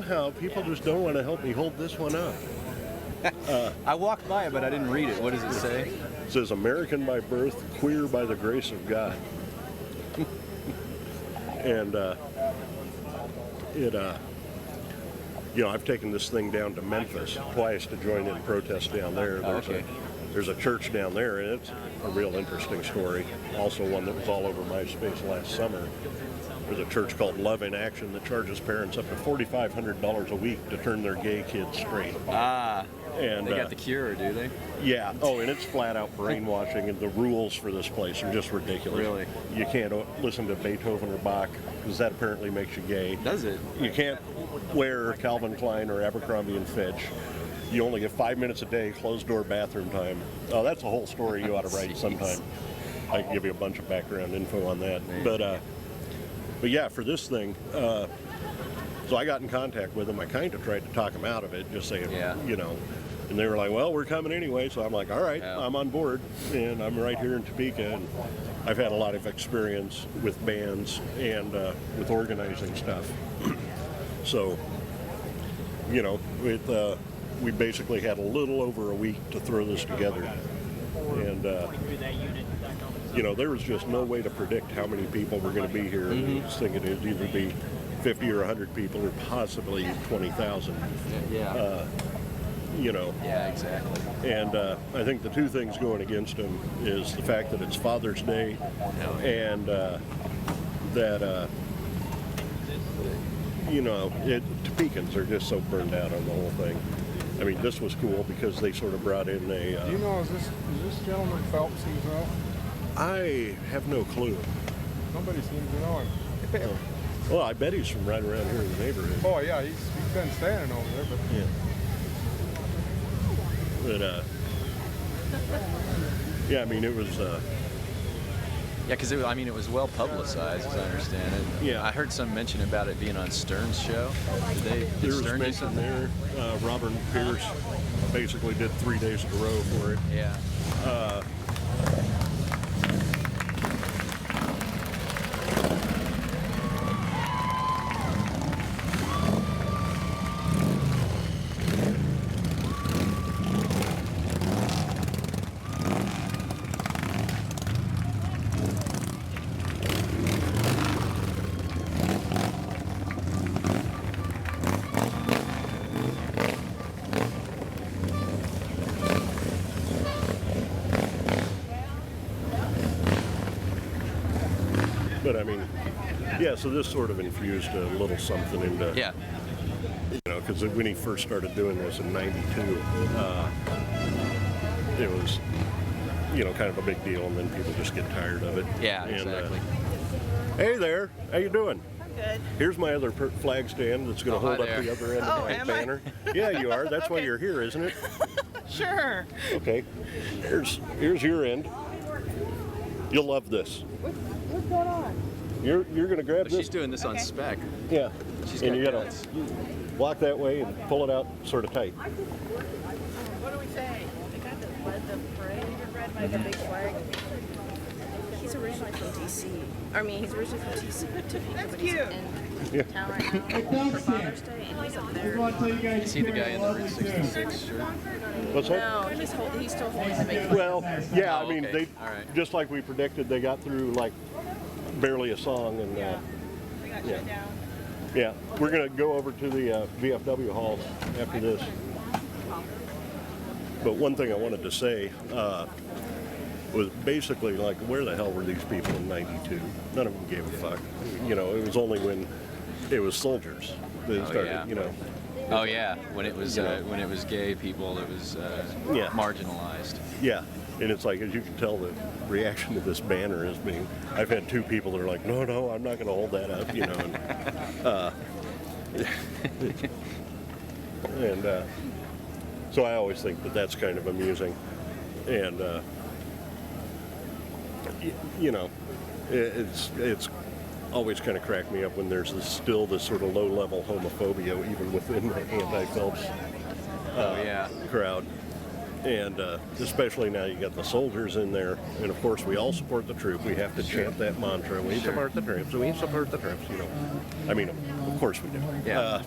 somehow people just don't want to help me hold this one up. I walked by it, but I didn't read it. What does it say? It says, American by birth, queer by the grace of God. And I've taken this thing down to Memphis twice to join in protests down there. There's a church down there, and it's a real interesting story. Also one that was all over MySpace last summer. There's a church called Love in Action that charges parents up to $4,500 a week to turn their gay kids straight. And they got the cure, do they? Yeah. Oh, and it's flat out brainwashing, and the rules for this place are just ridiculous. Really? You can't listen to Beethoven or Bach, because that apparently makes you gay. Does it? You can't wear Calvin Klein or Abercrombie and Fitch. You only get 5 minutes a day, closed-door bathroom time. Oh, that's a whole story you ought to write sometime. I can give you a bunch of background info on that. But yeah, for this thing, so I got in contact with them. I kind of tried to talk them out of it, just saying, and they were like, well, we're coming anyway. So I'm like, all right, I'm on board, and I'm right here in Topeka, and I've had a lot of experience with bands and with organizing stuff. So, we basically had a little over a week to throw this together, and there was just no way to predict how many people were going to be here. I was thinking it'd either be 50 or 100 people, or possibly 20,000. Yeah, exactly. And I think the two things going against them is the fact that it's Father's Day, and that Topekans are just so burned out on the whole thing. I mean, this was cool because they sort of brought in a... Do you know, is this gentleman Phelps himself? I have no clue. Nobody seems to know him. Well, I bet he's from right around here in the neighborhood. Oh, yeah, he's been standing over there, but... Yeah. But, I mean, it was... Yeah, because it was well publicized, as I understand it. Yeah. I heard some mention about it being on Stern's show. Did Stern do something there? Robert Pierce basically did 3 days in a row for it. Yeah. But I mean, yeah, so this sort of infused a little something into, because when he first started doing this in '92, it was, kind of a big deal, and then people just get tired of it. Yeah, exactly. Hey there, how you doing? I'm good. Here's my other flag stand that's going to hold up the other end of my banner. Yeah, you are. That's why you're here, isn't it? Sure. Okay. Here's your end. You'll love this. What's going on? You're going to grab this. She's doing this on spec. Yeah. And you got to walk that way and pull it out sort of tight. What do we say? The guy that led the parade, like a big flag. He's originally from DC. He's originally from Topeka, but he's in town right now for Father's Day, and he's up there. Is he the guy in the Route 66 shirt? What's that? No, he's still holding the big flag. Well, yeah, I mean, okay. All right. just like we predicted, they got through like barely a song, and They got shut down. yeah, we're gonna go over to the VFW halls after this. But one thing I wanted to say was basically like, where the hell were these people in '92? None of them gave a fuck. It was only when it was soldiers that started, Oh yeah, when it was gay people, it was marginalized. Yeah, and it's like, as you can tell, the reaction to this banner is being. I've had two people that are like, no, I'm not going to hold that up, and so I always think that that's kind of amusing, and it's always kind of cracked me up when there's still this sort of low-level homophobia even within the anti-Phelps crowd. And especially now you got the soldiers in there, and of course we all support the troop. We have to chant that mantra. We support the troops. We support the troops. Of course we do. Yeah.